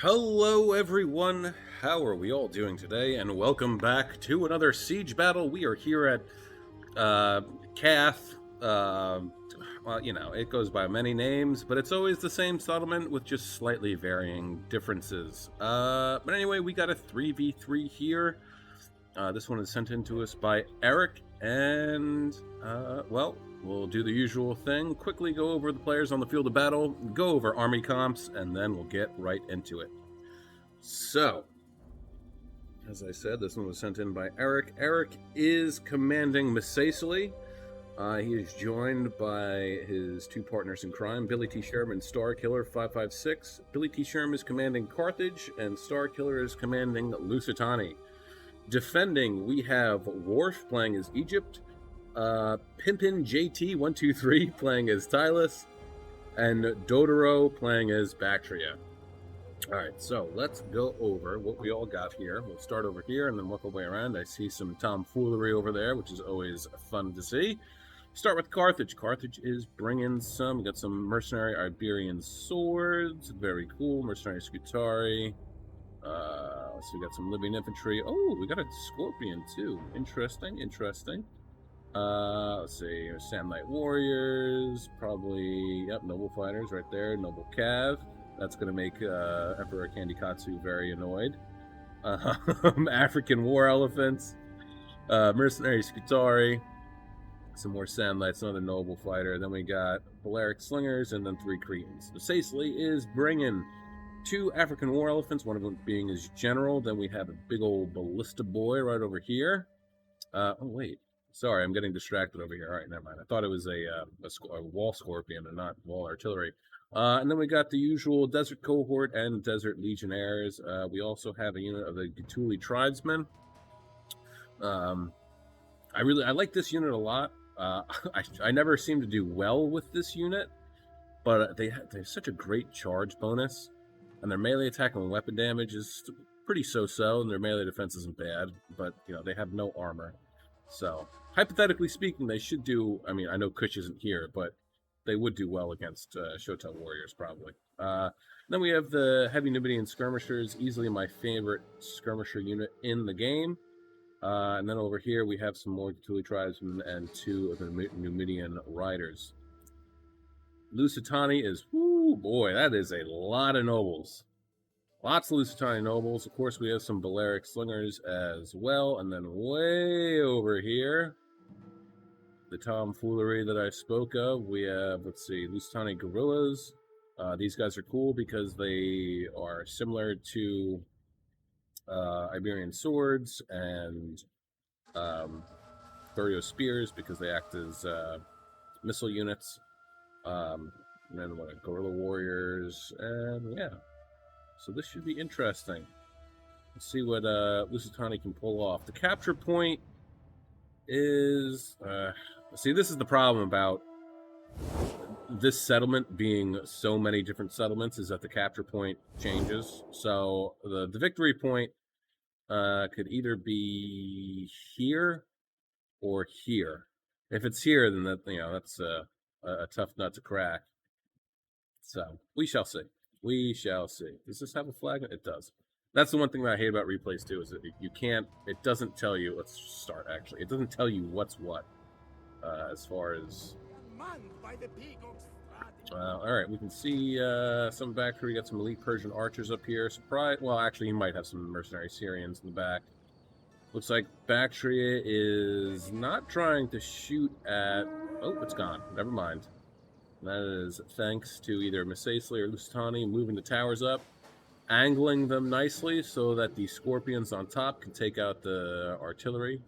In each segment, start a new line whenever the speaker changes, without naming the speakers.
Hello everyone, how are we all doing today? And welcome back to another siege battle. We are here at Cath. Well, it goes by many names, but it's always the same settlement with just slightly varying differences. But anyway, we got a 3v3 here. This one is sent in to us by Eric, and well, we'll do the usual thing. Quickly go over the players on the field of battle, go over army comps, and then we'll get right into it. So, as I said, this one was sent in by Eric. Eric is commanding Misacely. He is joined by his two partners in crime, Billy T. Sherm and Star Killer 556. Billy T. Sherm is commanding Carthage, and Star Killer is commanding Lusitani. Defending, we have Worf playing as Egypt, Pimpin JT123 playing as Tylus, and Dodoro playing as Bactria. Alright, so let's go over what we all got here. We'll start over here and then work our way around. I see some tomfoolery over there, which is always fun to see. Start with Carthage. Carthage is bringing we got some mercenary Iberian swords. Very cool. Mercenary Scutari. So we got some living infantry. Oh, we got a scorpion too. Interesting. Let's see. Sand Knight warriors. Probably, yep, noble fighters right there. Noble cav. That's going to make Emperor Candy Katsu very annoyed. African war elephants. Mercenary Scutari. Some more Sandlights, another noble fighter. Then we got Polaric Slingers, and then 3 Cretans. The Sacely is bringing 2 African war elephants, one of them being his general. Then we have a big old ballista boy right over here. Oh, wait. Sorry, I'm getting distracted over here. All right, never mind. I thought it was a wall scorpion and not wall artillery. And then we got the usual Desert Cohort and Desert Legionnaires. We also have a unit of the Gatuli Tribesmen. I like this unit a lot. I never seem to do well with this unit, but they have such a great charge bonus, and their melee attack and weapon damage is pretty so-so, and their melee defense isn't bad, but they have no armor. So, hypothetically speaking, they should do, I mean, I know Kush isn't here, but they would do well against Shotel warriors, probably. Then we have the Heavy Numidian Skirmishers, easily my favorite skirmisher unit in the game. And then over here we have some more Gatuli tribesmen and 2 of the Numidian riders. Lusitani is, whoo boy, that is a lot of nobles. Lots of Lusitani nobles. Of course, we have some Balearic slingers as well. And then way over here, the tomfoolery that I spoke of, we have, let's see, Lusitani guerrillas. These guys are cool because they are similar to Iberian swords and Thurio spears because they act as missile units. And then what? Guerrilla warriors, and yeah. So this should be interesting. Let's see what Lusitani can pull off. The capture point is see, this is the problem about this settlement being so many different settlements, is that the capture point changes. So the victory point could either be here or here. If it's here, then that's a tough nut to crack. So we shall see. We shall see. Does this have a flag? It does. That's the one thing that I hate about replays too, is that you can't. It doesn't tell you. Let's start actually. It doesn't tell you what's what as far as. All right, we can see some back here. We got some elite Persian archers up here. Surprise! Well, actually, you might have some mercenary Syrians in the back. Looks like Bactria is not trying to shoot at. Oh, it's gone. Never mind. That is thanks to either Misacely or Lusitani moving the towers up, angling them nicely so that the scorpions on top can take out the artillery.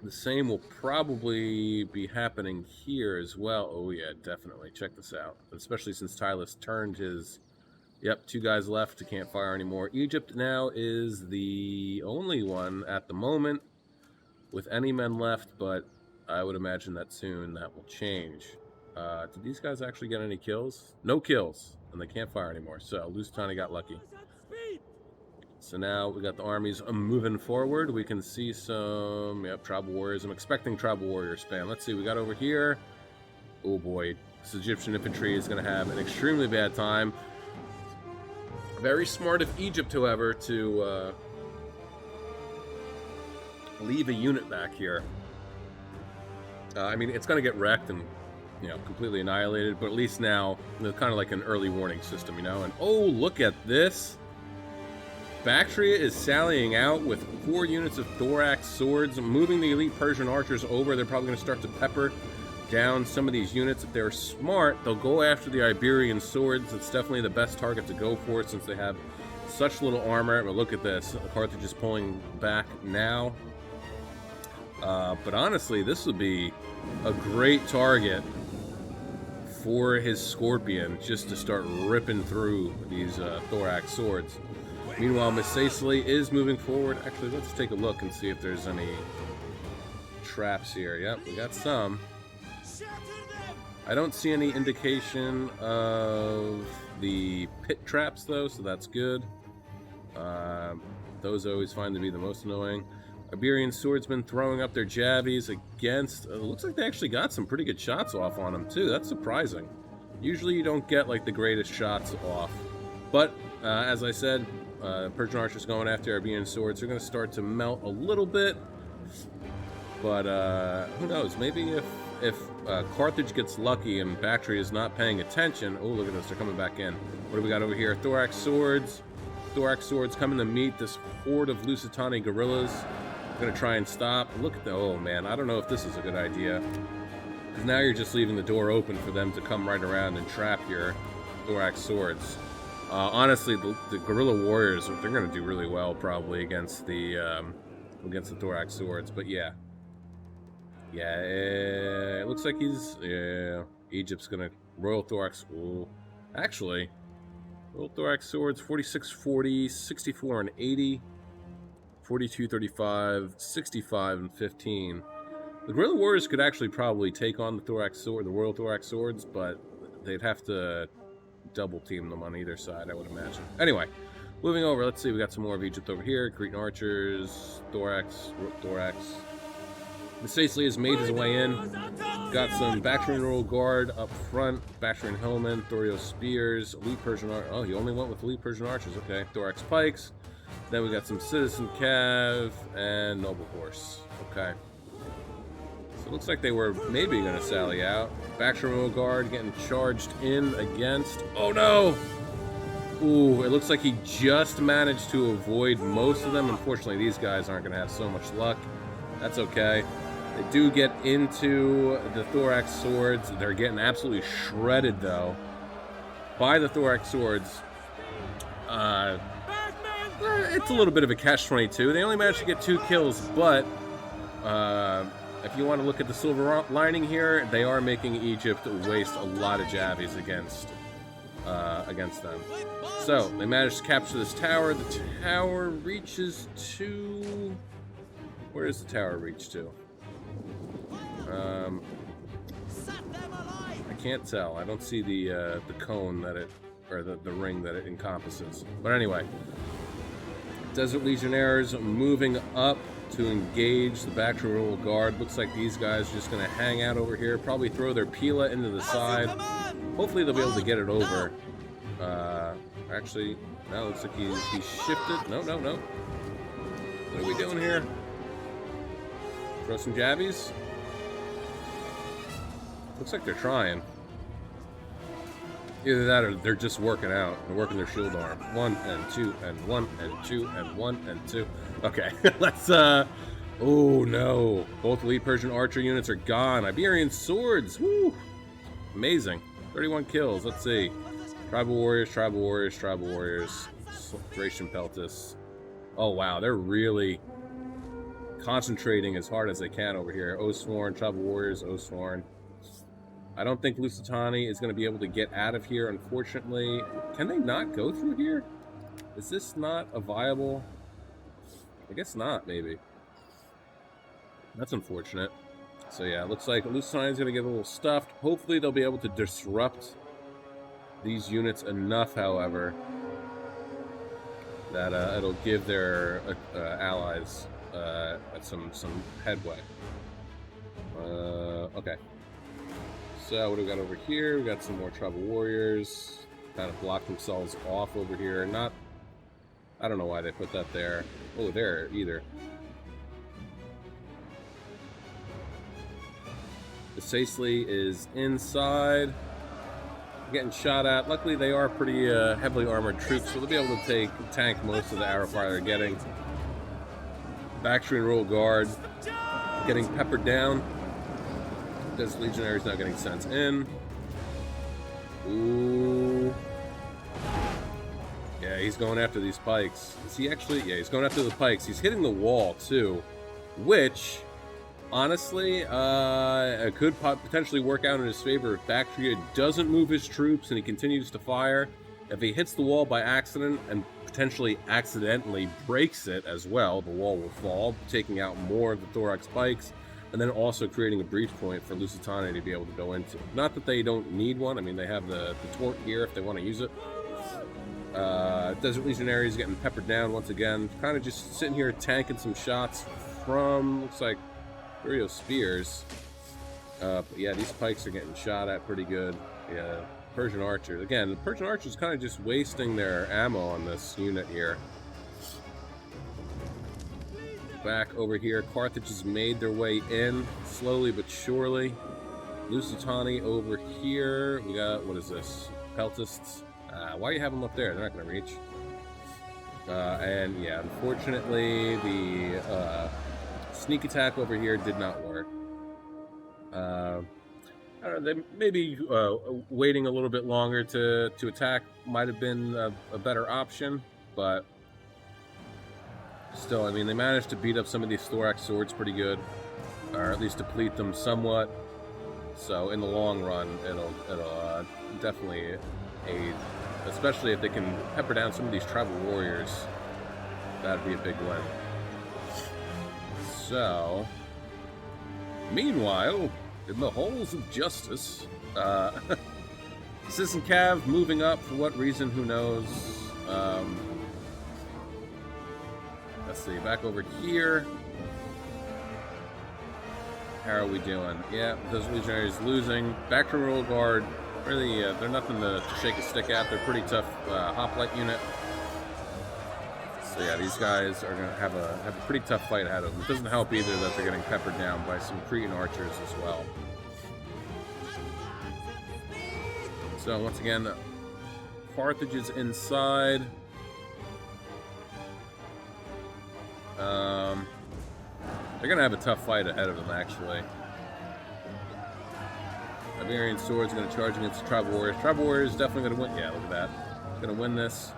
The same will probably be happening here as well. Oh yeah, definitely. Check this out. Especially since Tylus turned his... Yep, 2 guys left to can't fire anymore. Egypt now is the only one at the moment with any men left, but I would imagine that soon that will change. Did these guys actually get any kills? No kills, and they can't fire anymore. So Lusitani got lucky. So now we got the armies moving forward. We can see some tribal warriors. I'm expecting tribal warrior spam. Let's see, we got over here. Oh boy, this Egyptian infantry is going to have an extremely bad time. Very smart of Egypt, however, to leave a unit back here. I mean, it's going to get wrecked and, you know, completely annihilated, but at least now, it's kind of like an early warning system, you know? And, oh, look at this! Bactria is sallying out with 4 units of thorax swords, moving the elite Persian archers over. They're probably going to start to pepper down some of these units. If they're smart, they'll go after the Iberian swords. It's definitely the best target to go for since they have such little armor. But look at this. Carthage is pulling back now. But honestly, this would be a great target for his Scorpion, just to start ripping through these thorax swords. Meanwhile, Miss Cecily is moving forward. Actually, let's take a look and see if there's any traps here. Yep, we got some. I don't see any indication of the pit traps, though, so that's good. Those I always find to be the most annoying. Iberian swordsmen throwing up their jabbies against... it looks like they actually got some pretty good shots off on them, too. That's surprising. Usually you don't get, like, the greatest shots off. But, as I said, Persian archers going after Iberian swords. They're going to start to melt a little bit. But, who knows? Maybe if Carthage gets lucky and Bactria is not paying attention... Oh, look at this. They're coming back in. What do we got over here? Thorax swords. Thorax swords coming to meet this horde of Lusitani guerrillas. Gonna try and stop. Look at the... oh, man. I don't know if this is a good idea. Because now you're just leaving the door open for them to come right around and trap your thorax swords. Honestly, the guerrilla warriors, they're going to do really well probably against the thorax swords. But yeah. Yeah, it looks like he's... yeah, Egypt's going to... Royal thorax... ooh. Actually, Royal thorax swords, 46-40, 64 and 80, 42-35, 65 and 15. The guerrilla warriors could actually probably take on the thorax sword, the Royal thorax swords, but they'd have to double team them on either side, I would imagine. Anyway, moving over, let's see, we got some more of Egypt over here. Cretan archers, thorax. Miss Cecily has made his way in. Got some Bactrian Royal Guard up front. Bactrian Hillmen, Thorio Spears, Elite Persian Archers. Oh, he only went with Elite Persian Archers. Okay, Thorax Pikes. Then we got some Citizen Cav and Noble Horse. Okay. So it looks like they were maybe going to sally out. Bactrian Royal Guard getting charged in against... oh no! Ooh, it looks like he just managed to avoid most of them. Unfortunately, these guys aren't going to have so much luck. That's okay. They do get into the thorax swords. They're getting absolutely shredded, though, by the thorax swords. It's a little bit of a catch-22. They only managed to get 2 kills, but if you want to look at the silver lining here, they are making Egypt waste a lot of jabbies against them. So, they managed to capture this tower. The tower reaches to... where does the tower reach to? I can't tell. I don't see the cone that it, or the ring that it encompasses. But anyway, Desert Legionnaires moving up to engage the Bactrian Royal Guard. Looks like these guys are just going to hang out over here, probably throw their Pila into the side. Hopefully they'll be able to get it over. Actually, no, looks like he's shifted. No. What are we doing here? Throw some jabbies. Looks like they're trying. Either that or they're just working out. They're working their shield arm. 1 and 2 and 1 and 2 and 1 and 2. Okay, let's oh no. Both elite Persian archer units are gone. Iberian swords. Woo! Amazing. 31 kills. Let's see. Tribal warriors. Thracian Peltis. Oh wow, they're really concentrating as hard as they can over here. Osworn, Tribal Warriors, Osworn. I don't think Lusitani is going to be able to get out of here, unfortunately. Can they not go through here? Is this not a viable... I guess not, maybe. That's unfortunate. So yeah, it looks like Lusitani is going to get a little stuffed. Hopefully they'll be able to disrupt these units enough, however, that it'll give their allies some headway. Okay. So what do we got over here? We got some more tribal warriors. kind of block themselves off over here. Not, I don't know why they put that there. Oh, there either. The Sacely is inside, getting shot at. Luckily, they are pretty heavily armored troops, so they'll be able to tank most of the arrow fire they're getting. Bactrian Royal Guard getting peppered down. This Legionary's now getting sent in. Ooh. Yeah, he's going after these pikes. Is he actually? Yeah, he's going after the pikes. He's hitting the wall, too. Which, honestly, it could potentially work out in his favor if Bactria doesn't move his troops and he continues to fire. If he hits the wall by accident and potentially accidentally breaks it as well, the wall will fall, taking out more of the Thorax pikes, and then also creating a breach point for Lusitania to be able to go into. Not that they don't need one. I mean, they have the Tort here if they want to use it. Desert Legionary is getting peppered down once again. Kind of just sitting here tanking some shots from, looks like, Curio Spears. But yeah, these pikes are getting shot at pretty good. Yeah, Persian Archers. Again, the Persian Archers kind of just wasting their ammo on this unit here. Back over here, Carthage has made their way in, slowly but surely. Lusitani over here. We got, what is this? Peltists. Why do you have them up there? They're not going to reach. And yeah, unfortunately, the sneak attack over here did not work. I don't know, they maybe waiting a little bit longer to attack might have been a better option, but still, I mean, they managed to beat up some of these Thorax swords pretty good, or at least deplete them somewhat. So in the long run, it'll definitely aid, especially if they can pepper down some of these tribal warriors. That'd be a big win. So, meanwhile, in the halls of justice, Citizen Cav moving up for what reason? Who knows? Let's see, back over here. How are we doing? Yeah, those Legionaries losing. Back to Royal Guard. Really, they're nothing to shake a stick at. They're a pretty tough hoplite unit. So yeah, these guys are going to have a pretty tough fight ahead of them. It doesn't help either that they're getting peppered down by some Cretan archers as well. So once again, Carthage is inside. They're going to have a tough fight ahead of them, actually. Iberian Swords are going to charge against the Tribal Warriors. Tribal Warriors definitely going to win. Yeah, look at that. Going to win this.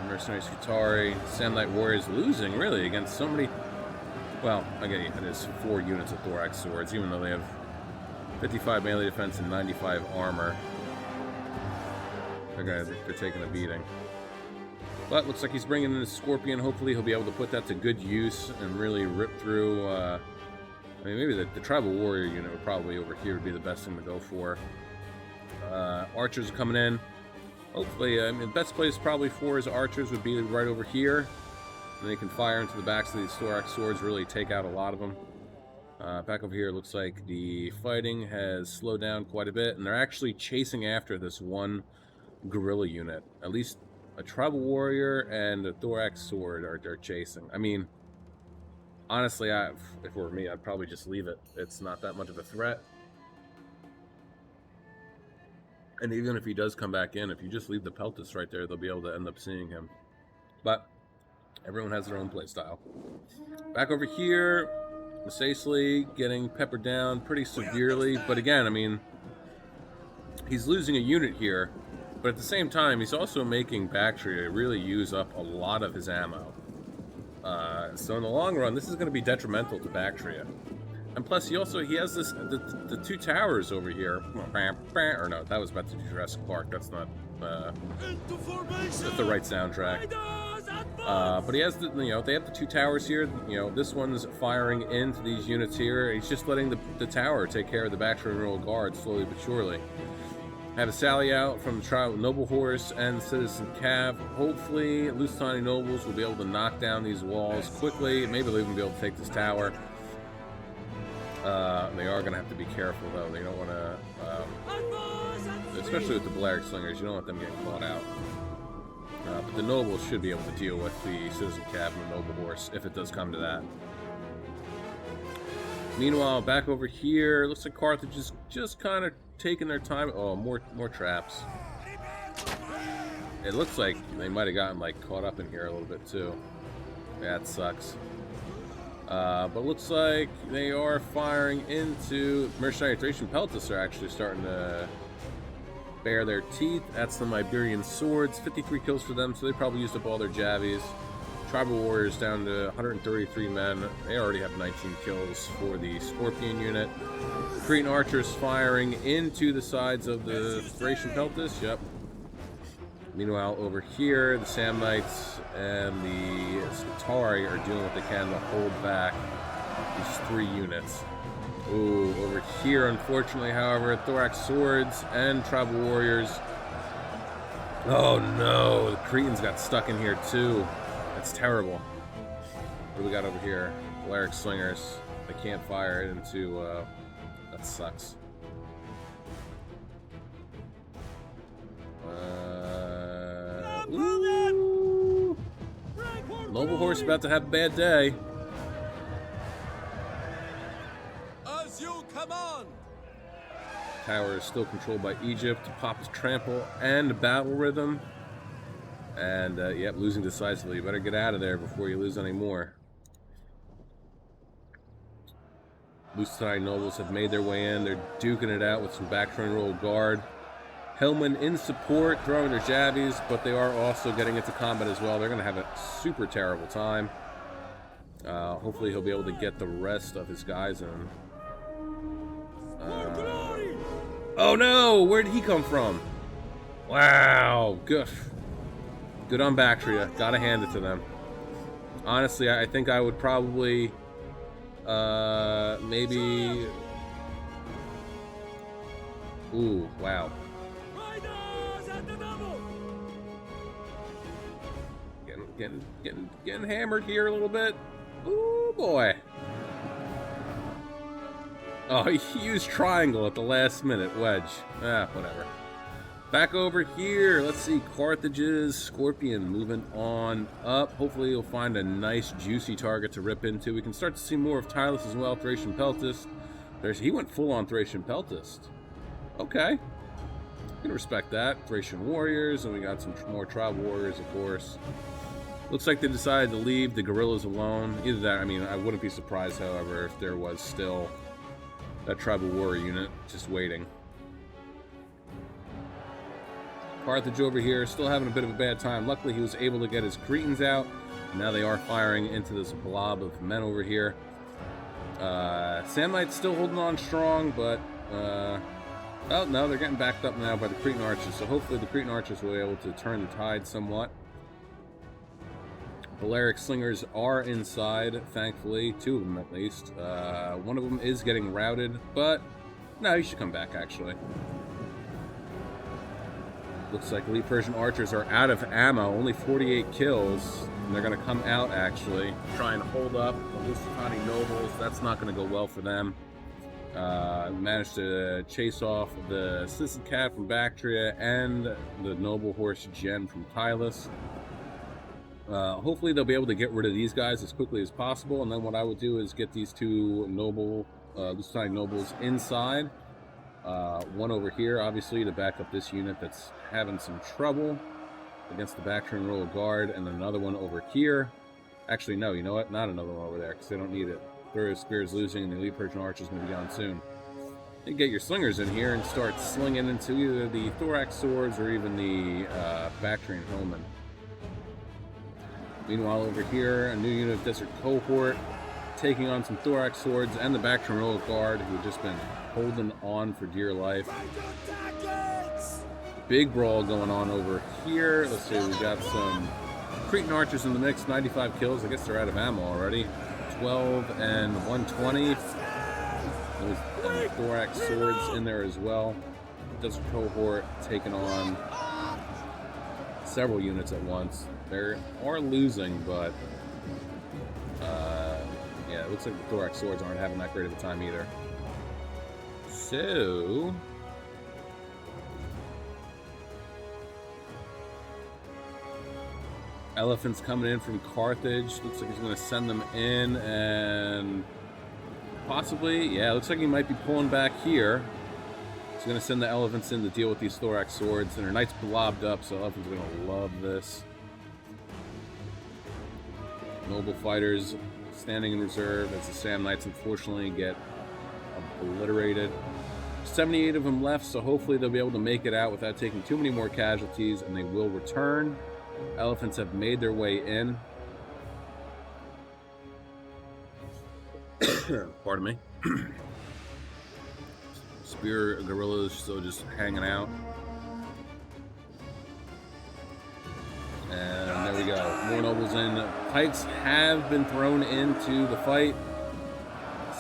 Mercenary Scutari. Samnite Warriors losing, really, against so many... Well, again, it is 4 units of Thorax Swords, even though they have 55 melee defense and 95 armor. They're taking a beating. But looks like he's bringing in the Scorpion. Hopefully he'll be able to put that to good use and really rip through... I mean, maybe the Tribal Warrior unit would probably over here would be the best thing to go for. Archers are coming in. Hopefully, I mean, the best place probably for his archers would be right over here. And they can fire into the backs of these Thorax swords, really take out a lot of them. Back over here, it looks like the fighting has slowed down quite a bit. And they're actually chasing after this one guerrilla unit. At least a Tribal Warrior and a Thorax sword are chasing. I mean... Honestly, if it were me, I'd probably just leave it. It's not that much of a threat. And even if he does come back in, if you just leave the Peltis right there, they'll be able to end up seeing him. But everyone has their own playstyle. Back over here, Sacely getting peppered down pretty severely. But again, I mean, he's losing a unit here. But at the same time, he's also making Bactria really use up a lot of his ammo. So in the long run, this is going to be detrimental to Bactria. And plus, he has this the 2 towers over here. Or no, that was about to do Jurassic Park. That's not that's the right soundtrack. But he has they have the 2 towers here. This one's firing into these units here. He's just letting the tower take care of the Bactrian Royal Guard slowly but surely. Have a sally out from the Tribal Noble Horse and Citizen Cav. Hopefully, Lusitani Nobles will be able to knock down these walls quickly. Maybe they'll even be able to take this tower. They are going to have to be careful, though. They don't want to... especially with the Balearic Slingers. You don't want them getting caught out. But the nobles should be able to deal with the Citizen Cab and the Noble Horse if it does come to that. Meanwhile, back over here, looks like Carthage is just kind of taking their time. Oh, more traps. It looks like they might have gotten like caught up in here a little bit too. Yeah, it sucks. But it looks like they are firing into Mercenary Thracian Peltas are actually starting to bare their teeth. That's the Iberian Swords. 53 kills for them, so they probably used up all their jabbies. Tribal Warriors down to 133 men. They already have 19 kills for the Scorpion unit. Cretan Archers firing into the sides of the Thracian Peltas. Yep. Meanwhile, over here, the Sam Knights and the Scutari are doing what they can to hold back these 3 units. Ooh, over here, unfortunately, however, Thorax Swords and Tribal Warriors. Oh no, the Cretans got stuck in here too. That's terrible. What do we got over here? Balearic Slingers. They can't fire it into, that sucks. Ooh. Noble Horse about to have a bad day.
As you command.
Tower is still controlled by Egypt. Pop's Trample and Battle Rhythm. And, yep, losing decisively. You better get out of there before you lose any more. Lucenite nobles have made their way in. They're duking it out with some back turn roll guard. Hellman in support, throwing their jabbies, but they are also getting into combat as well. They're going to have a super terrible time. Hopefully he'll be able to get the rest of his guys in. Oh no! Where did he come from? Wow, good. Good on Bactria. Gotta hand it to them. Honestly, I think I would probably maybe... Ooh, wow. Getting hammered here a little bit. Ooh, boy. Oh, he used triangle at the last minute. Wedge. Ah, whatever. Back over here. Let's see. Carthage's Scorpion moving on up. Hopefully he'll find a nice, juicy target to rip into. We can start to see more of Tylus as well. Thracian Peltas. He went full on Thracian Peltas. Okay. Can respect that. Thracian Warriors. And we got some more Tribal Warriors, of course. Looks like they decided to leave the guerrillas alone. Either that, I mean, I wouldn't be surprised, however, if there was still that Tribal Warrior unit just waiting. Carthage over here, still having a bit of a bad time. Luckily, he was able to get his Cretans out. Now they are firing into this blob of men over here. Samnite's still holding on strong, but... oh, no, they're getting backed up now by the Cretan Archers, so hopefully the Cretan Archers will be able to turn the tide somewhat. Balearic Slingers are inside, thankfully. 2 of them, at least. One of them is getting routed, but... no, he should come back, actually. Looks like Elite Persian Archers are out of ammo. Only 48 kills. And they're going to come out, actually. Try and hold up the Lusitani Nobles. That's not going to go well for them. Managed to chase off the Citizen Cat from Bactria and the Noble Horse Gen from Tylus. Hopefully they'll be able to get rid of these guys as quickly as possible, and then what I would do is get these 2 Lusitani nobles inside. One over here, obviously, to back up this unit that's having some trouble against the back turn roll guard, and then another one over here. Actually, no, you know what? Not another one over there, because they don't need it. Throw Spear is losing, and the Elite Persian Archer is going to be gone soon. You get your slingers in here and start slinging into either the Thorax Swords or even the Bactrian Hellman. Meanwhile, over here, a new unit of Desert Cohort taking on some Thorax Swords and the Bactrian Royal Guard, who have just been holding on for dear life. Big brawl going on over here. Let's see, we got some Cretan Archers in the mix, 95 kills. I guess they're out of ammo already. 12 and 120. There's Thorax Swords in there as well. Desert Cohort taking on several units at once. They are losing, but yeah, it looks like the Thorax Swords aren't having that great of a time either. So Elephants coming in from Carthage. Looks like he's going to send them in and possibly, yeah, looks like he might be pulling back here. He's going to send the elephants in to deal with these thorax swords, and their knights blobbed up, so elephants are going to love this. Noble fighters standing in reserve as the Sam Knights unfortunately get obliterated. 78 of them left, so hopefully they'll be able to make it out without taking too many more casualties, and they will return. Elephants have made their way in. Pardon me. Spear guerrillas still just hanging out. And there we go. More nobles in. Pikes have been thrown into the fight.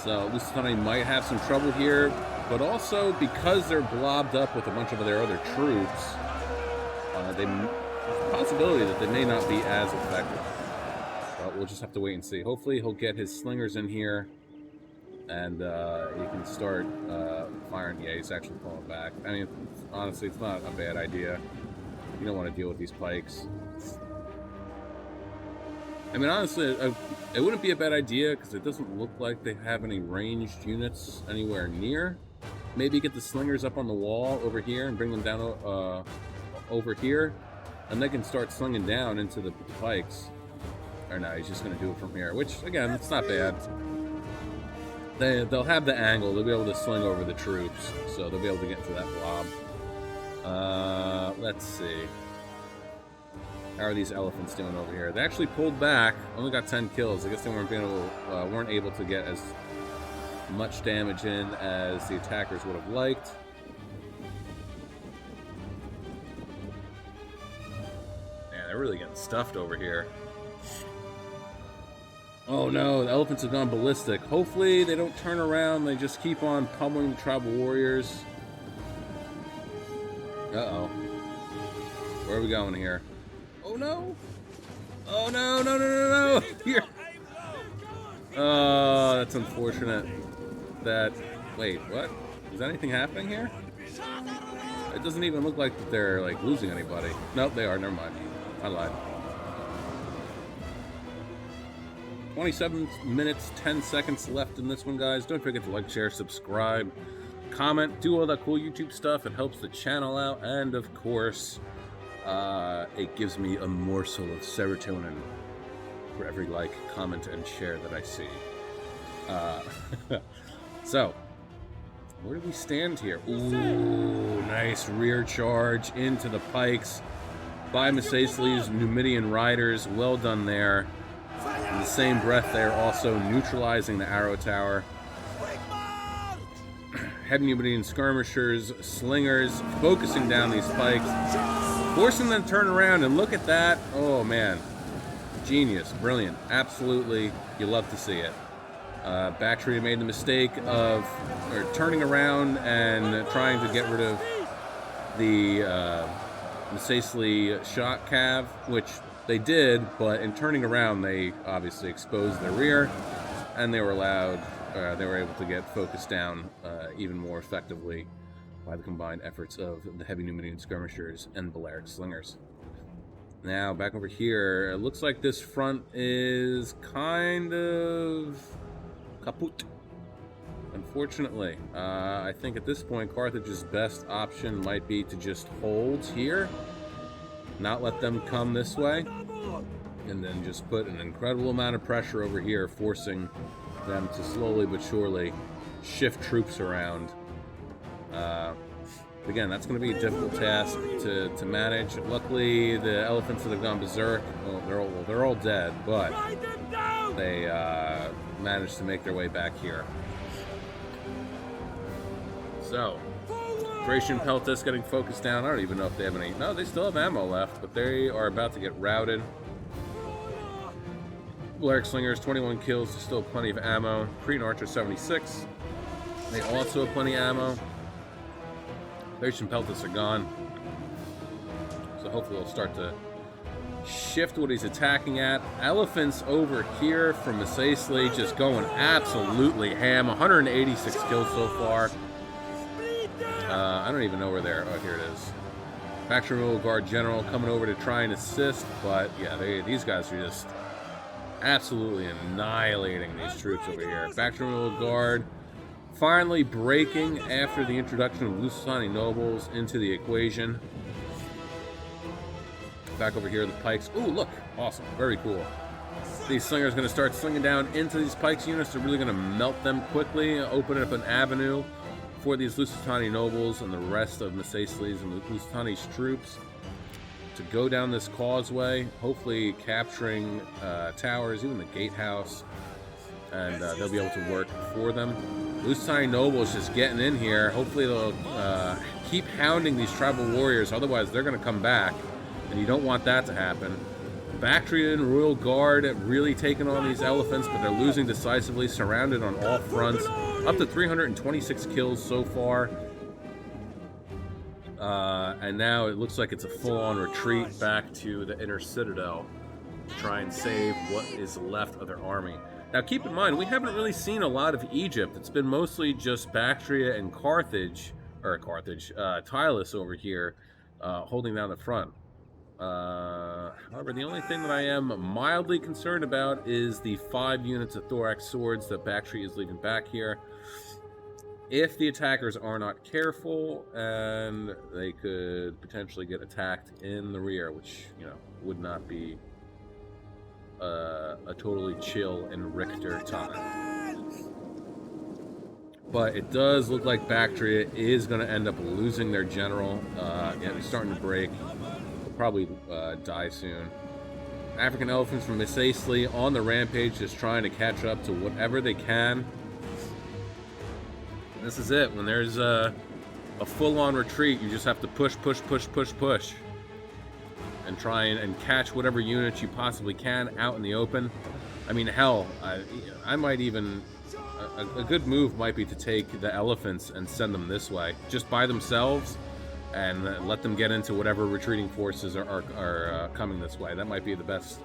So Lusitani might have some trouble here. But also, because they're blobbed up with a bunch of their other troops, there's a possibility that they may not be as effective. But we'll just have to wait and see. Hopefully he'll get his slingers in here. And he can start firing. Yeah, he's actually pulling back. I mean, honestly, it's not a bad idea. You don't want to deal with these pikes. I mean, honestly, it wouldn't be a bad idea because it doesn't look like they have any ranged units anywhere near. Maybe get the slingers up on the wall over here and bring them down over here, and they can start slinging down into the pikes. Or no, he's just going to do it from here, which, again, it's not bad. They'll have the angle. They'll be able to sling over the troops, so they'll be able to get into that blob. Let's see. How are these elephants doing over here? They actually pulled back. Only got 10 kills. I guess they weren't able to get as much damage in as the attackers would have liked. Man, they're really getting stuffed over here. Oh no, the elephants have gone ballistic. Hopefully they don't turn around. They just keep on pummeling the tribal warriors. Uh-oh. Where are we going here? Oh no! Oh no, no, no, no, no! Here! Oh, that's unfortunate. Wait, what? Is anything happening here? It doesn't even look like that they're, like, losing anybody. Nope, they are. Never mind. I lied. 27 minutes, 10 seconds left in this one, guys. Don't forget to like, share, subscribe, comment, do all that cool YouTube stuff. It helps the channel out. And, of course, it gives me a morsel of serotonin for every like, comment, and share that I see. So, where do we stand here? Ooh, nice rear charge into the pikes by Masacles' Numidian riders. Well done there. In the same breath, they're also neutralizing the arrow tower. Heavy Numidian skirmishers, slingers, focusing down these pikes, forcing them to turn around, and look at that. Oh, man. Genius. Brilliant. Absolutely. You love to see it. Bactria made the mistake of turning around and trying to get rid of the Masacles shot cav, which they did, but in turning around, they obviously exposed their rear, and they were able to get focused down even more effectively by the combined efforts of the heavy Numidian skirmishers and Balearic slingers. Now, back over here, it looks like this front is kind of kaput. Unfortunately, I think at this point, Carthage's best option might be to just hold here, not let them come this way, and then just put an incredible amount of pressure over here, forcing them to slowly but surely shift troops around. Again, that's going to be a difficult task to manage. Luckily, the elephants that have gone berserk, well, they're all dead, but they managed to make their way back here. So, Thracian Peltas getting focused down. I don't even know if they have any. No, they still have ammo left, but they are about to get routed. Balearic Slingers, 21 kills, still plenty of ammo. Cretan Archer, 76. They also have plenty of ammo. Thracian Peltas are gone. So hopefully we'll start to shift what he's attacking at. Elephants over here from Masacles just going absolutely ham. 186 kills so far. I don't even know where they're. Oh, here it is. Factory Removal Guard General coming over to try and assist, but yeah, these guys are just absolutely annihilating these troops over here. Factory Removal Guard finally breaking after the introduction of Lusitani nobles into the equation. Back over here, the pikes. Ooh, look, awesome, very cool. These slingers are going to start slinging down into these pikes units. They're really going to melt them quickly, open up an avenue for these Lusitani nobles and the rest of Misesli's and Lusitani's troops to go down this causeway, hopefully capturing towers, even the gatehouse, and they'll be able to work for them. Lusitani nobles just getting in here. Hopefully they'll keep hounding these tribal warriors, otherwise they're going to come back, and you don't want that to happen. Bactrian Royal Guard really taking on these elephants, but they're losing decisively, surrounded on all fronts. Up to 326 kills so far. And now it looks like it's a full-on retreat back to the inner citadel to try and save what is left of their army. Now keep in mind, we haven't really seen a lot of Egypt. It's been mostly just Bactria and Tylus over here holding down the front. However, the only thing that I am mildly concerned about is the 5 units of thorax swords that Bactria is leaving back here. If the attackers are not careful, and they could potentially get attacked in the rear, which, you know, would not be a totally chill and Richter time. But it does look like Bactria is going to end up losing their general. Yeah, he's starting to break. Probably die soon. African elephants from Misesli on the rampage, just trying to catch up to whatever they can. And this is it. When there's a full-on retreat, you just have to push, and try and catch whatever units you possibly can out in the open. I mean, hell, I might even... A good move might be to take the elephants and send them this way, just by themselves, and let them get into whatever retreating forces are coming this way. That might be the best,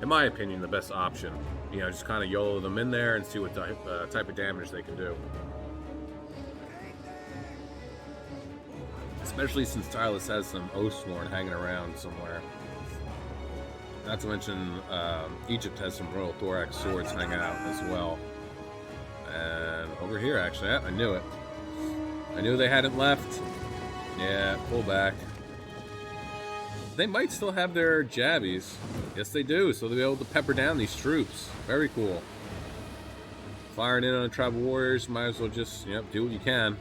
in my opinion, the best option. You know, just kind of YOLO them in there and see what type of damage they can do. Especially since Tylus has some Oathsworn hanging around somewhere. Not to mention, Egypt has some Royal Thorax swords hanging out as well. And over here, actually, I knew it. I knew they hadn't left. Yeah, pull back. They might still have their jabbies. Yes, they do. So they'll be able to pepper down these troops. Very cool. Firing in on the tribal warriors. Might as well just, do what you can.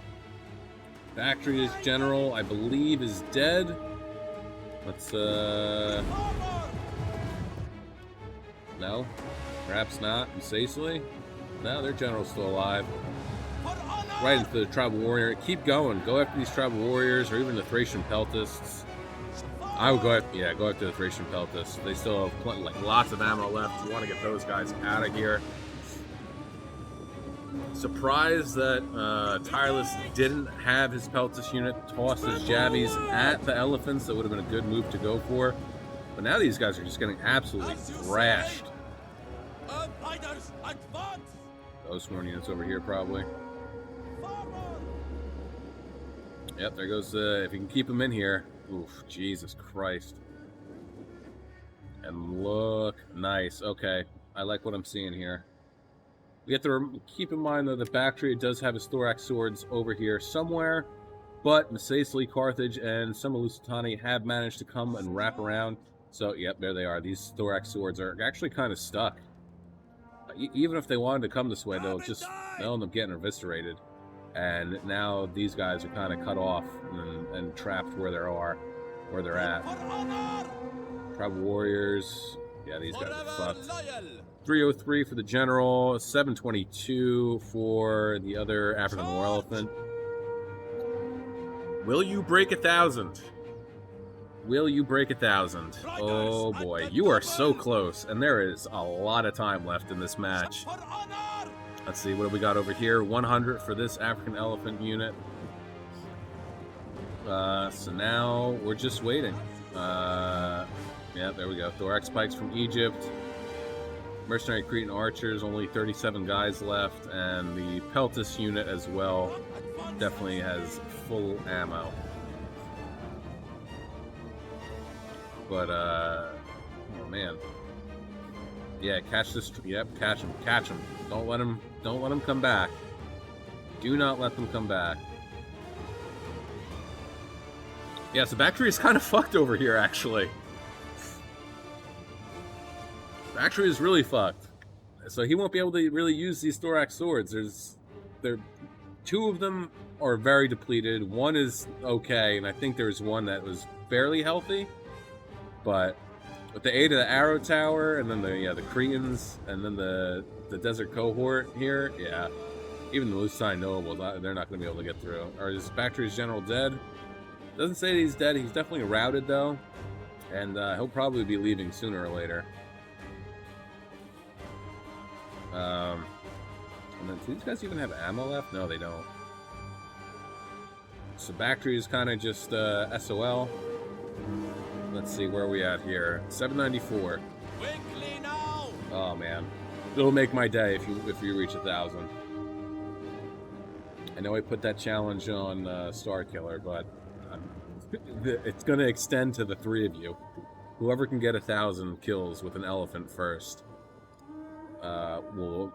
Bactria's general, I believe, is dead. Let's, no. Perhaps not. Misesli? No, their general's still alive. Right into the tribal warrior. Keep going. Go after these tribal warriors, or even the Thracian peltasts. I would go after the Thracian peltasts. They still have lots of ammo left. You want to get those guys out of here. Surprised that Tylus didn't have his peltast unit toss his jabbies at the elephants. That would have been a good move to go for. But now these guys are just getting absolutely thrashed. Those sworn units over here, probably. Yep, there goes, if you can keep them in here. Oof, Jesus Christ. And look, nice, okay. I like what I'm seeing here. We have to keep in mind, though, that Bactria does have his thorax swords over here somewhere, but Misesli, Carthage, and some of Lusitani have managed to come and wrap around. So, yep, there they are. These thorax swords are actually kind of stuck. Even if they wanted to come this way, they'll end up getting eviscerated. And now these guys are kind of cut off and trapped where they're at. Tribal warriors, yeah, these guys are fucked. 303 for the general, 722 for the other African war elephant. Will you break 1,000? Will you break 1,000? Oh boy, you are so close, and there is a lot of time left in this match. Let's see, what do we got over here? 100 for this African elephant unit. So now we're just waiting. Yeah, there we go. Thorax spikes from Egypt. Mercenary Cretan archers, only 37 guys left, and the Peltas unit as well definitely has full ammo. But, oh man. Yeah, catch this. Yep, catch him. Catch him. Don't let him come back. Do not let them come back. Yeah, so Bactria is kind of fucked over here, actually. Bactria is really fucked. So he won't be able to really use these thorax swords. Two of them are very depleted. One is okay, and I think there's one that was fairly healthy. But with the aid of the Arrow Tower, and then the Cretans, and then the Desert Cohort here, yeah. Even the Lucine Noble, they're not going to be able to get through. Or is Bactria's general dead? Doesn't say that he's dead. He's definitely routed, though. And he'll probably be leaving sooner or later. And then, do these guys even have ammo left? No, they don't. So Bactria is kind of just SOL. Let's see, where are we at here? 794.
Quickly now!
Oh man, it'll make my day if you reach 1,000. I know I put that challenge on Star Killer, but it's going to extend to the three of you. Whoever can get 1,000 kills with an elephant first will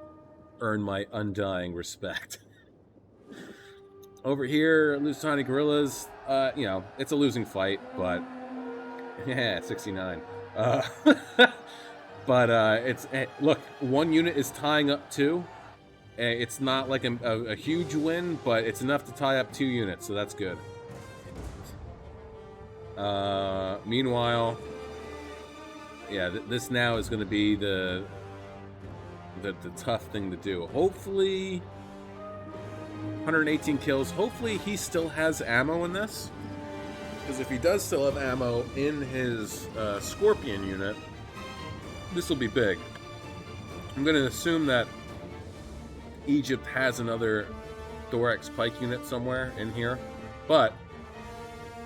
earn my undying respect. Over here, Lusitani Guerrillas, it's a losing fight, but yeah, 69. But look, one unit is tying up two. It's not like a huge win, but it's enough to tie up 2 units, so that's good. Meanwhile, yeah, this now is going to be the tough thing to do. Hopefully, 118 kills. Hopefully, he still has ammo in this. Because if he does still have ammo in his Scorpion unit, this will be big. I'm going to assume that Egypt has another Thorax Pike unit somewhere in here. But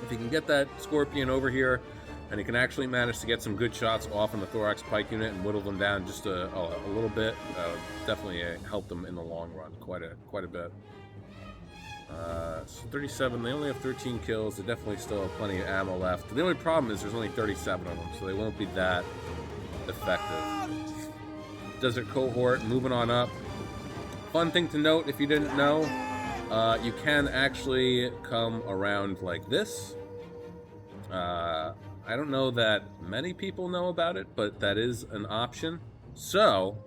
if he can get that Scorpion over here, and he can actually manage to get some good shots off on the Thorax Pike unit and whittle them down just a little bit, definitely help them in the long run quite a bit. So 37, they only have 13 kills. They definitely still have plenty of ammo left. The only problem is there's only 37 of them, so they won't be that effective. Desert Cohort, moving on up. Fun thing to note, if you didn't know, you can actually come around like this. I don't know that many people know about it, but that is an option. So,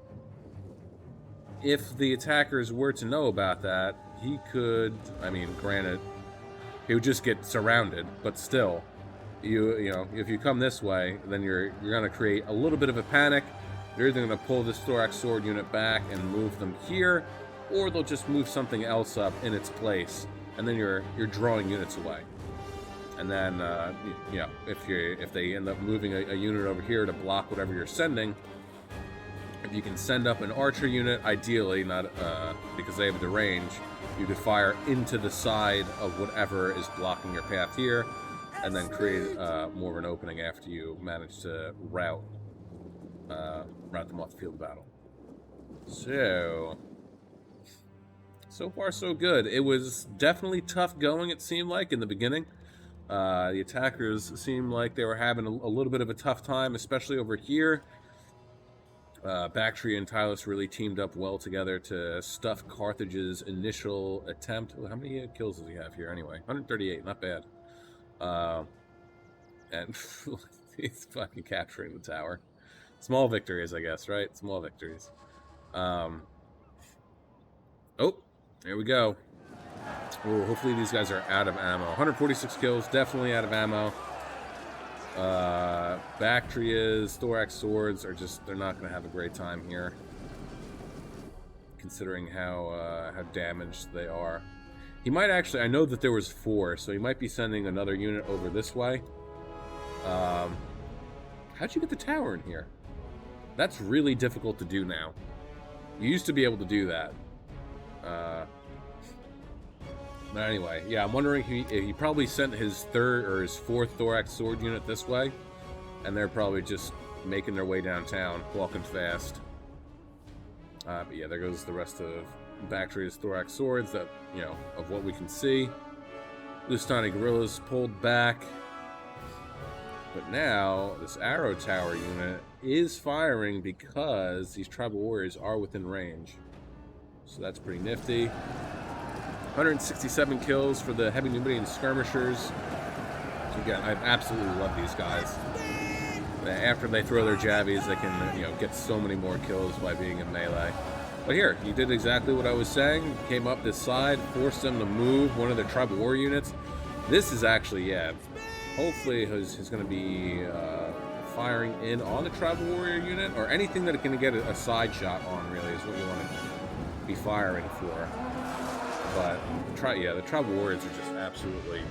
if the attackers were to know about that, he could, granted, he would just get surrounded, but still, if you come this way, then you're going to create a little bit of a panic. They're either going to pull this Thorax Sword unit back and move them here, or they'll just move something else up in its place, and then you're drawing units away. And then, if they end up moving a unit over here to block whatever you're sending, if you can send up an archer unit, ideally, not because they have the range, you could fire into the side of whatever is blocking your path here, and then create more of an opening after you manage to route them off the field of battle. So far so good. It was definitely tough going, it seemed like, in the beginning. The attackers seemed like they were having a little bit of a tough time, especially over here. Bactria and Tylus really teamed up well together to stuff Carthage's initial attempt. How many kills does he have here anyway? 138, not bad. And he's fucking capturing the tower. Small victories, I guess, right? Small victories. Oh, here we go. Oh, hopefully these guys are out of ammo. 146 kills, definitely out of ammo. Bactria's Thorax Swords are they're not going to have a great time here, considering how damaged they are. He might actually, I know that there was 4, so he might be sending another unit over this way. How'd you get the tower in here? That's really difficult to do now. You used to be able to do that. But anyway, yeah, I'm wondering he probably sent his 3rd or his 4th Thorax Sword unit this way, and they're probably just making their way downtown, walking fast. But yeah, there goes the rest of Bactria's Thorax Swords, that, of what we can see. Lusitani Guerrillas pulled back. But now, this arrow tower unit is firing because these tribal warriors are within range. So that's pretty nifty. 167 kills for the heavy Numidian skirmishers. So again, I absolutely love these guys. After they throw their jabbies, they can, you know, get so many more kills by being in melee. But here, you did exactly what I was saying. Came up this side, forced them to move one of their tribal war units. This is actually, yeah, hopefully he's going to be firing in on the tribal warrior unit, or anything that it can get a side shot on, really, is what you want to be firing for. But, the tribal warriors are just absolutely...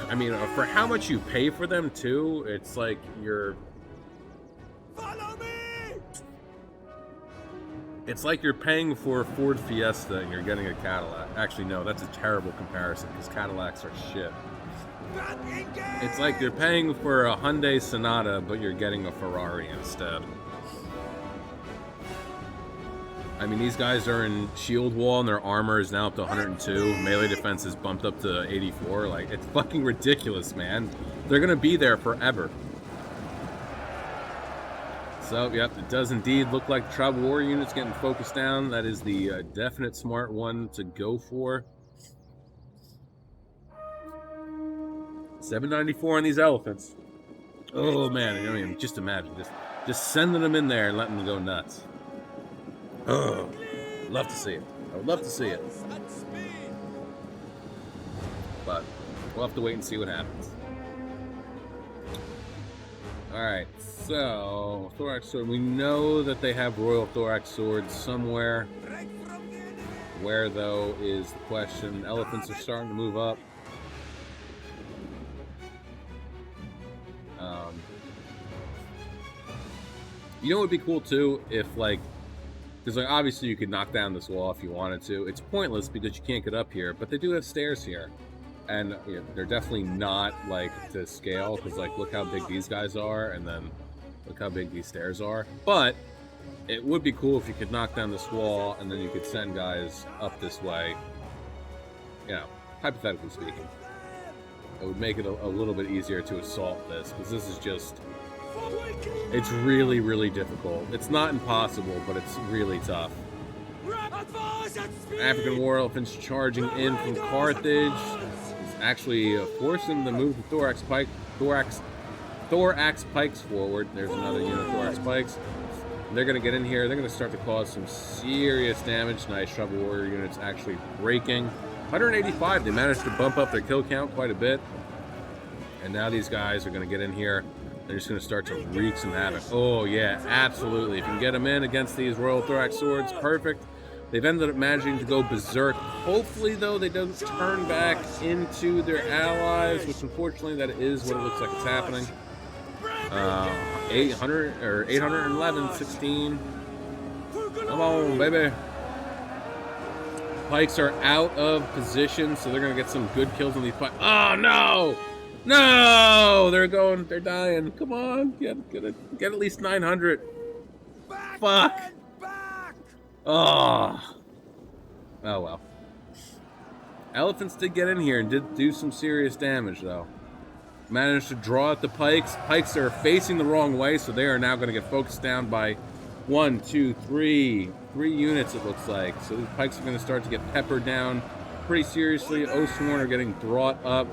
I mean, for how much you pay for them, too, it's like you're...
Follow me!
It's like you're paying for a Ford Fiesta and you're getting a Cadillac. Actually, no, that's a terrible comparison, because Cadillacs are shit. It's like you're paying for a Hyundai Sonata, but you're getting a Ferrari instead. I mean, these guys are in shield wall and their armor is now up to 102. Melee defense is bumped up to 84. Like, it's fucking ridiculous, man. They're gonna be there forever. So, yep, it does indeed look like the tribal war unit's getting focused down. That is the definite smart one to go for. 794 on these elephants. Oh, man, I mean, just imagine. Just sending them in there and letting them go nuts. Oh, love to see it. I would love to see it. But we'll have to wait and see what happens. Alright, so thorax sword. We know that they have royal thorax swords somewhere. Where, though, is the question. Elephants are starting to move up. You know what would be cool, too, if, like, because, like, obviously you could knock down this wall if you wanted to. It's pointless because you can't get up here, but they do have stairs here. And you know, they're definitely not, like, to scale, because, like, look how big these guys are, and then look how big these stairs are. But it would be cool if you could knock down this wall, and then you could send guys up this way. You know, hypothetically speaking. It would make it a little bit easier to assault this, because this is just... It's really, really difficult. It's not impossible, but it's really tough. African war elephants charging in from Carthage. It's actually forcing them to move the thorax pikes forward. There's another unit of thorax pikes. They're going to get in here. They're going to start to cause some serious damage. Nice tribal warrior units actually breaking. 185. They managed to bump up their kill count quite a bit. And now these guys are going to get in here. They're just going to start to wreak some havoc. Oh, yeah, absolutely. If you can get them in against these Royal Thorax Swords, perfect. They've ended up managing to go berserk. Hopefully, though, they don't turn back into their allies, which, unfortunately, that is what it looks like it's happening. 800, or 811, 16. Come on, baby. Pikes are out of position, so they're going to get some good kills on these pikes. Oh, no! No! They're dying. Come on, get at least 900. Fuck. Oh. Oh well. Elephants did get in here and did do some serious damage, though. Managed to draw out the pikes. Pikes are facing the wrong way, so they are now going to get focused down by 1, 2, 3 units, it looks like. So these pikes are going to start to get peppered down pretty seriously. Oathsworn are getting brought up.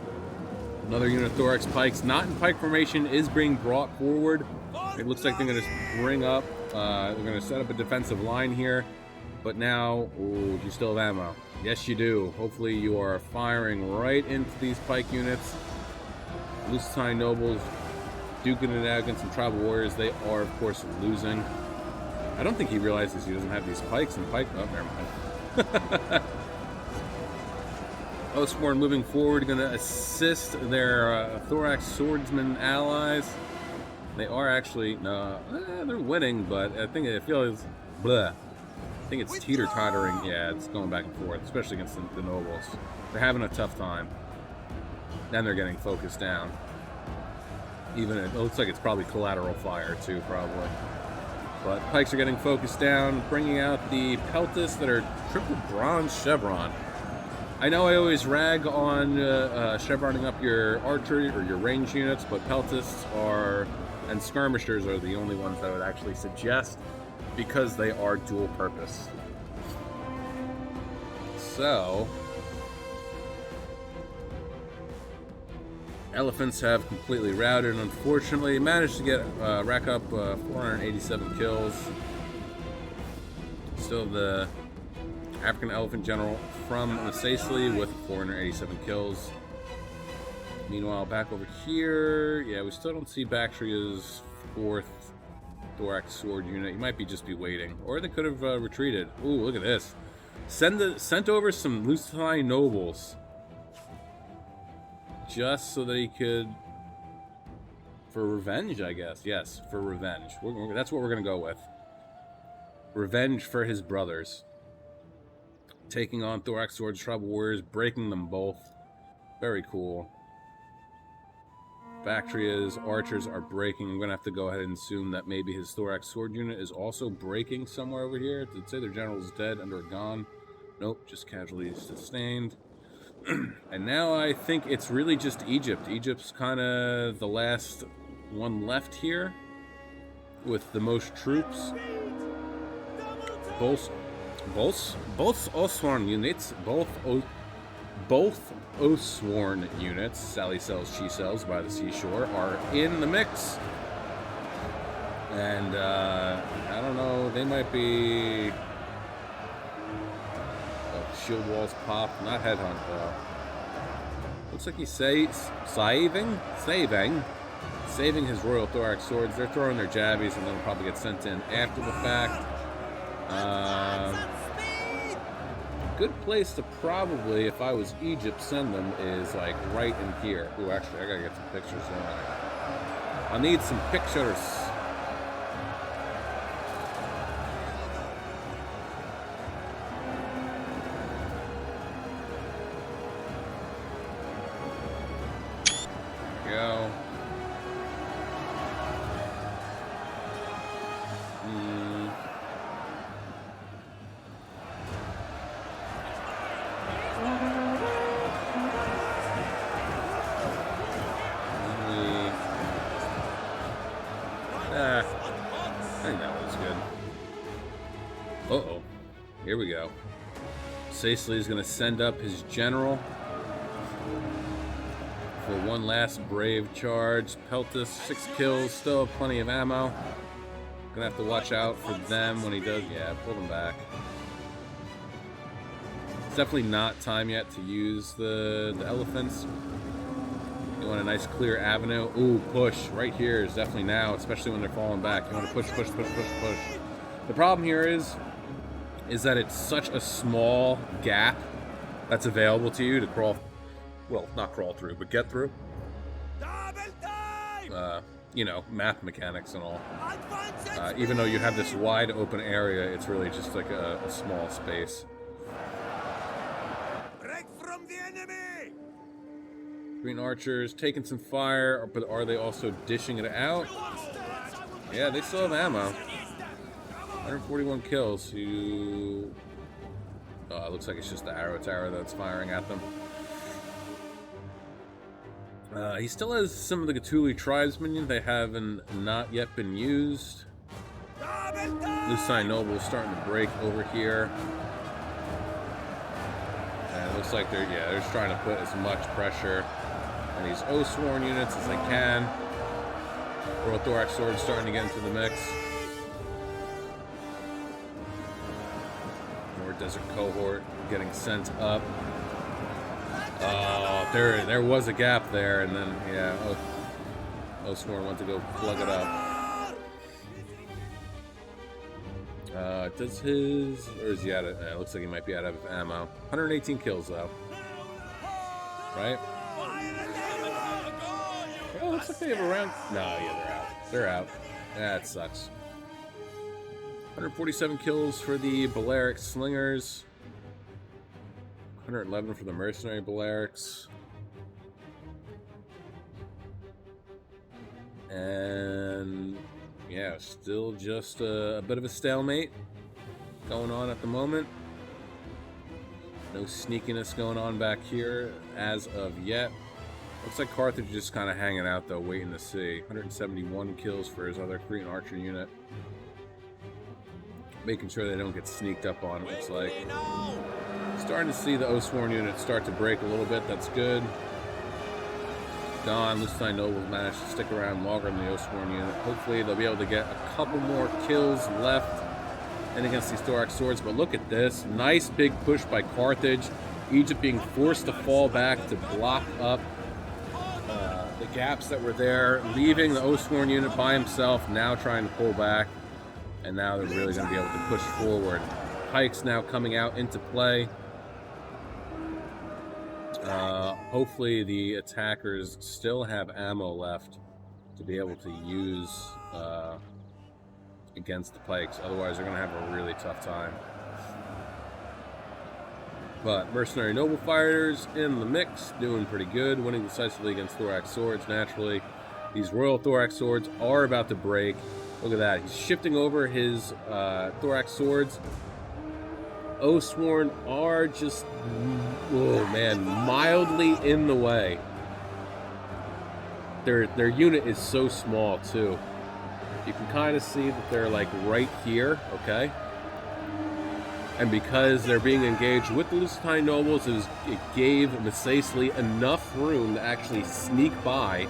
Another unit of thorax pikes, not in pike formation, is being brought forward. It looks like they're going to bring up, they're going to set up a defensive line here. But now, ooh, do you still have ammo? Yes, you do. Hopefully you are firing right into these pike units. Lucentine nobles duking it out against some tribal warriors. They are, of course, losing. I don't think he realizes he doesn't have these pikes in pike. Oh, never mind. Oathsworn moving forward, going to assist their thorax swordsman allies. They are actually, they're winning, but I feel it's, bleh. I think it's teeter-tottering. Yeah, it's going back and forth, especially against the nobles. They're having a tough time. Then they're getting focused down. Even it looks like it's probably collateral fire too, probably. But pikes are getting focused down, bringing out the peltis that are triple bronze chevron. I know I always rag on chevroning up your archery or your range units, but peltists and skirmishers are the only ones that I would actually suggest because they are dual purpose. So, elephants have completely routed, unfortunately. Managed to get rack up 487 kills. Still the African elephant general from Sicily with 487 kills. Meanwhile, back over here, yeah, we still don't see Bactria's 4th thorax sword unit. He might just be waiting, or they could have retreated. Ooh, look at this! Sent over some Lucine nobles, just so that he could, for revenge, I guess. Yes, for revenge. That's what we're gonna go with. Revenge for his brothers. Taking on thorax swords, tribal warriors, breaking them both. Very cool. Bactria's archers are breaking. I'm going to have to go ahead and assume that maybe his thorax sword unit is also breaking somewhere over here. Did it say their general is dead, under a gun? Nope, just casualties sustained. And now I think it's really just Egypt. Egypt's kind of the last one left here with the most troops. Both Osworn units, both Osworn units, Sally sells, she sells by the seashore, are in the mix. And I don't know, they might be shield walls pop, not headhunt though. Looks like he's saving his royal thorax swords. They're throwing their jabbies and they'll probably get sent in after the fact. Good place to probably, if I was Egypt, send them is like right in here. Ooh, actually, I gotta get some pictures. I need some pictures. There we go. I think that one's good. Uh-oh. Here we go. Sicily going to send up his general for one last brave charge. Peltis, 6 kills, still have plenty of ammo. Gonna have to watch out for them when he does. Yeah, pull them back. It's definitely not time yet to use the elephants. You want a nice clear avenue. Ooh, push. Right here is definitely now, especially when they're falling back. You want to push, push, push, push, push. The problem here is that it's such a small gap that's available to you to crawl, well, not crawl through, but get through. You know, math mechanics and all. Even though you have this wide open area, it's really just like a small space. Green archers taking some fire, but are they also dishing it out? Yeah, they still have ammo. 141 kills. It looks like it's just the arrow tower that's firing at them. He still has some of the Gatuli tribesmen. They haven't not yet been used. Lucine Noble is starting to break over here. And it looks like they're just trying to put as much pressure on these O-Sworn units as they can. Royal Thorax Sword starting to get into the mix. More Desert Cohort getting sent up. Oh, there was a gap there, and then, yeah, O-Sworn went to go plug it up. Does his, or is he out of, it looks like he might be out of ammo. 118 kills, though. Right? Oh, looks like they have a round. No, yeah, they're out. That sucks. 147 kills for the Balearic Slingers. 111 for the Mercenary Balearics. And yeah, still just a bit of a stalemate going on at the moment. No sneakiness going on back here as of yet. Looks like Carthage is just kind of hanging out, though, waiting to see. 171 kills for his other Cretan archer unit. Making sure they don't get sneaked up on, it looks like. Starting to see the Oathsworn unit start to break a little bit. That's good. Don, Lusitania Nobles managed to stick around longer than the Oathsworn unit. Hopefully they'll be able to get a couple more kills left and against these Thorax swords. But look at this. Nice big push by Carthage. Egypt being forced to fall back to block up the gaps that were there, leaving the Oathsworn unit by himself, now trying to pull back. And now they're really going to be able to push forward. Pikes now coming out into play. Hopefully the attackers still have ammo left to be able to use against the pikes. Otherwise, they're going to have a really tough time. But mercenary noble fighters in the mix, doing pretty good, winning decisively against thorax swords. Naturally, these royal thorax swords are about to break. Look at that. He's shifting over his thorax swords. Oathsworn are just, oh man, mildly in the way. Their unit is so small too. You can kind of see that they're like right here, okay? And because they're being engaged with the Lusitania nobles, it gave Misacely enough room to actually sneak by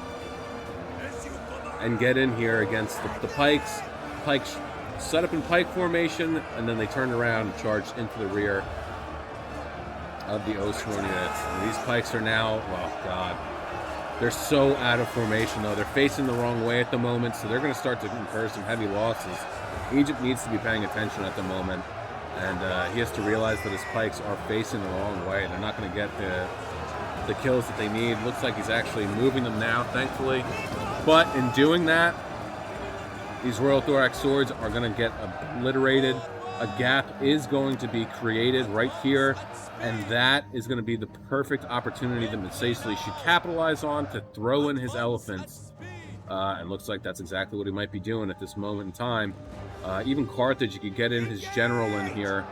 and get in here against the pikes. Pikes set up in pike formation, and then they turned around and charged into the rear of the Oathsworn units. And these pikes are now, oh god, they're so out of formation though. They're facing the wrong way at the moment, so they're going to start to incur some heavy losses. Egypt needs to be paying attention at the moment, and he has to realize that his pikes are facing the wrong way. They're not going to get the kills that they need. Looks like he's actually moving them now, thankfully. But in doing that, these Royal Thorax swords are going to get obliterated. A gap is going to be created right here, and that is going to be the perfect opportunity that Misacely should capitalize on to throw in his elephants. And looks like that's exactly what he might be doing at this moment in time. Even Carthage, you could get in his general in here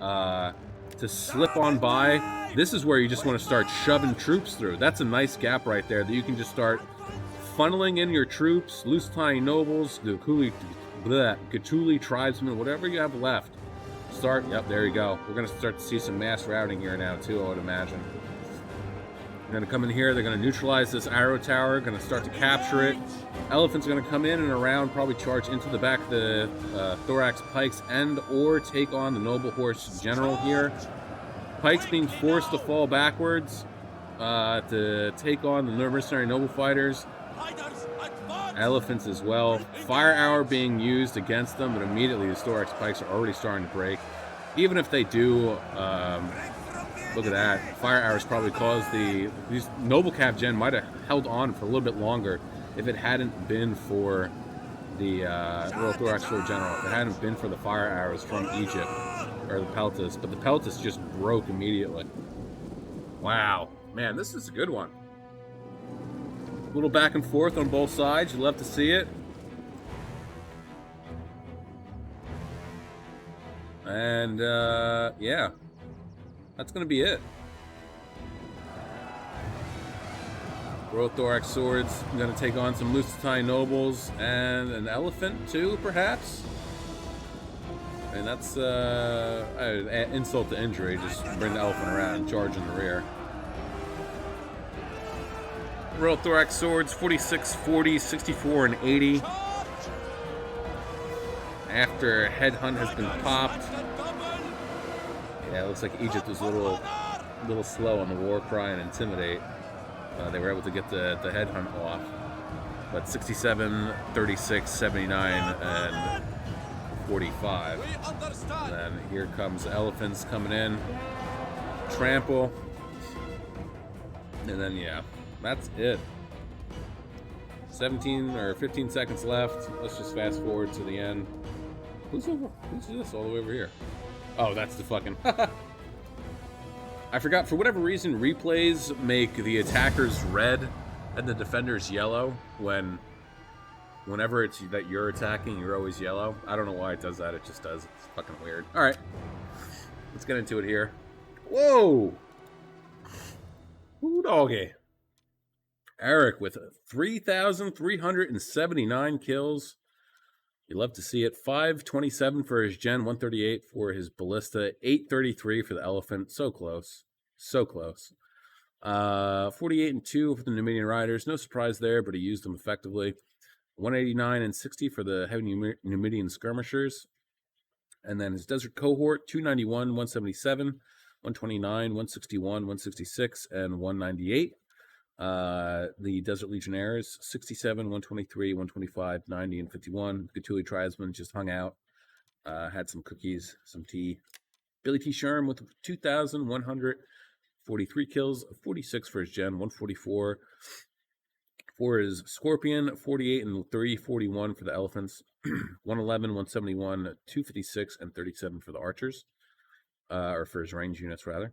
to slip on by. This is where you just want to start shoving troops through. That's a nice gap right there that you can just start funneling in your troops, Lusitania nobles, the Gatuli tribesmen, whatever you have left. Start, yep, there you go. We're going to start to see some mass routing here now, too, I would imagine. They're going to come in here, they're going to neutralize this arrow tower, going to start to capture it. Elephants are going to come in and around, probably charge into the back of the thorax pikes and or take on the noble horse general here. Pikes being forced to fall backwards to take on the mercenary noble fighters. Elephants as well. Fire arrow being used against them, but immediately the thorax pikes are already starting to break. Even if they do, look at that. Fire arrows probably caused these noble cav gen might have held on for a little bit longer if it hadn't been for the Royal Thorax Sword General. If it hadn't been for the fire arrows from Egypt, or the peltas. But the peltas just broke immediately. Wow. Man, this is a good one. A little back and forth on both sides. You love to see it. And, yeah. That's going to be it. Royal Thorax Swords. I'm going to take on some Lusitania nobles and an elephant, too, perhaps. And that's, insult to injury. Just bring the elephant around and charge in the rear. Royal Thorax Swords, 46, 40, 64, and 80. After Headhunt has been popped. Yeah, it looks like Egypt was a little slow on the war cry and intimidate. They were able to get the Headhunt off. But 67, 36, 79, and 45. And then here comes elephants coming in. Trample. And then, yeah. That's it. 17 or 15 seconds left. Let's just fast forward to the end. Who's this all the way over here? Oh, that's the fucking... I forgot, for whatever reason, replays make the attackers red and the defenders yellow whenever it's that you're attacking, you're always yellow. I don't know why it does that, it just does. It's fucking weird. Alright. Let's get into it here. Whoa! Ooh, doggy. Eric with 3,379 kills. You love to see it. 527 for his Gen, 138 for his Ballista, 833 for the Elephant. So close. So close. 48 and 2 for the Numidian Riders. No surprise there, but he used them effectively. 189 and 60 for the heavy Numidian Skirmishers. And then his Desert Cohort, 291, 177, 129, 161, 166, and 198. The Desert Legionnaires, 67, 123, 125, 90, and 51. Gatuli Tribesmen just hung out, had some cookies, some tea. Billy T. Sherm with 2,143 kills, 46 for his Gen, 144 for his Scorpion, 48 and 341 for the Elephants, 111, 171, 256, and 37 for the Archers, or for his range units, rather.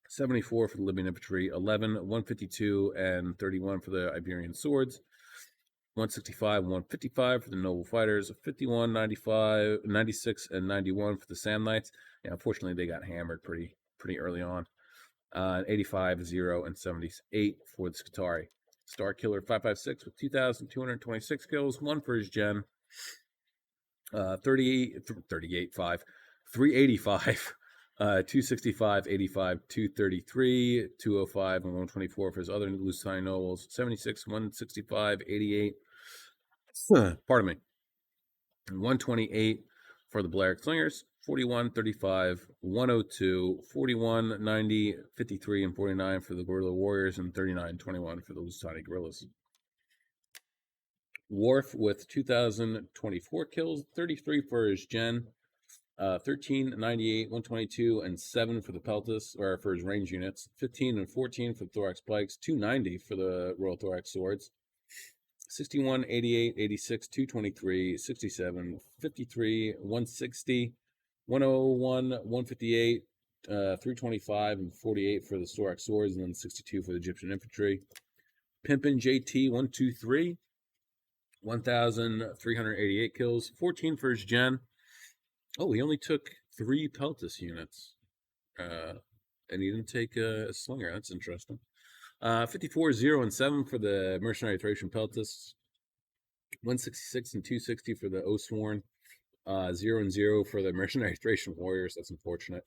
74 for the Libyan Infantry, 11, 152, and 31 for the Iberian Swords, 165, 155 for the Noble Fighters, 51, 95, 96, and 91 for the Sam Knights. Yeah, unfortunately, they got hammered pretty early on. 85, 0, and 78 for the Skitarii. Star Killer 556 with 2,226 kills, 1 for his Gen, 38, 5, 385, 265, 85, 233, 205, and 124 for his other Lucine Nobles, 76, 165, 88, pardon me, and 128 for the Blair Slingers, 41, 35, 102, 41, 90, 53, and 49 for the Guerrilla Warriors, and 39, 21 for the Lusitani Guerrillas. Worf with 2,024 kills, 33 for his Gen, 13, 98, 122, and 7 for the Peltis, or for his range units, 15 and 14 for the Thorax Pikes, 290 for the Royal Thorax Swords, 61, 88, 86, 223, 67, 53, 160, 101, 158, 325, and 48 for the Thorax Swords, and then 62 for the Egyptian Infantry. Pimpin' JT 123, 1,388 kills, 14 for his Gen. Oh, he only took 3 Peltis units. And he didn't take a Slinger. That's interesting. 54, 0, and 7 for the Mercenary Thracian Peltis. 166 and 260 for the Oathsworn. 0 and 0 for the Mercenary Thracian Warriors. That's unfortunate.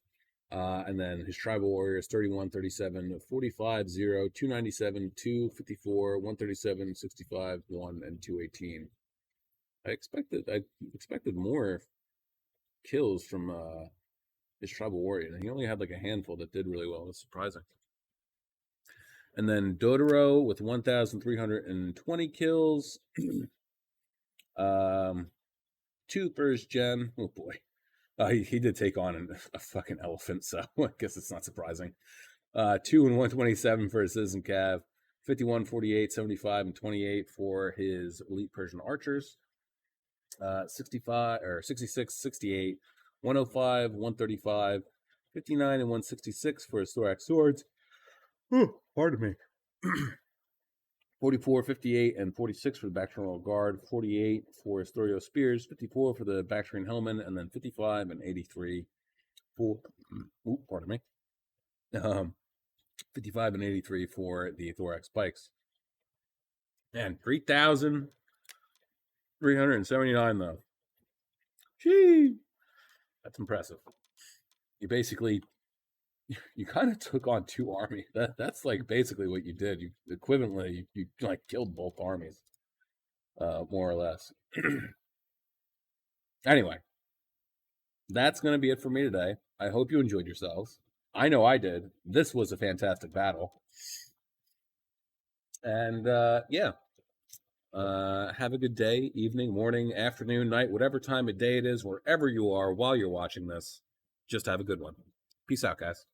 And then his Tribal Warriors, 31, 37, 45, 0, 297, 254, 137, 65, 1, and 218. I expected more kills from his Tribal Warrior, and he only had like a handful that did really well. That's surprising. And then Dodoro with 1,320 kills. 2 for his Gen. Oh boy. He did take on a fucking elephant, so I guess it's not surprising. 2 and 127 for his Citizen Cav. 51, 48, 75, and 28 for his Elite Persian Archers. 65 or 66, 68, 105, 135, 59, and 166 for his Thorax Swords. Pardon me. 44, 58, and 46 for the Bactrian Royal Guard, 48 for his Thorio Spears, 54 for the Bactrian Hellmen, and then 55 and 83 for, pardon me, 55 and 83 for the Thorax Pikes. And 3,379 though. Gee, that's impressive. You kind of took on 2 armies. That's like basically what you did. You equivalently you like killed both armies, more or less. Anyway, that's gonna be it for me today. I hope you enjoyed yourselves. I know I did. This was a fantastic battle. And yeah. Have a good day, evening, morning, afternoon, night, whatever time of day it is, wherever you are while you're watching this. Just have a good one. Peace out, guys.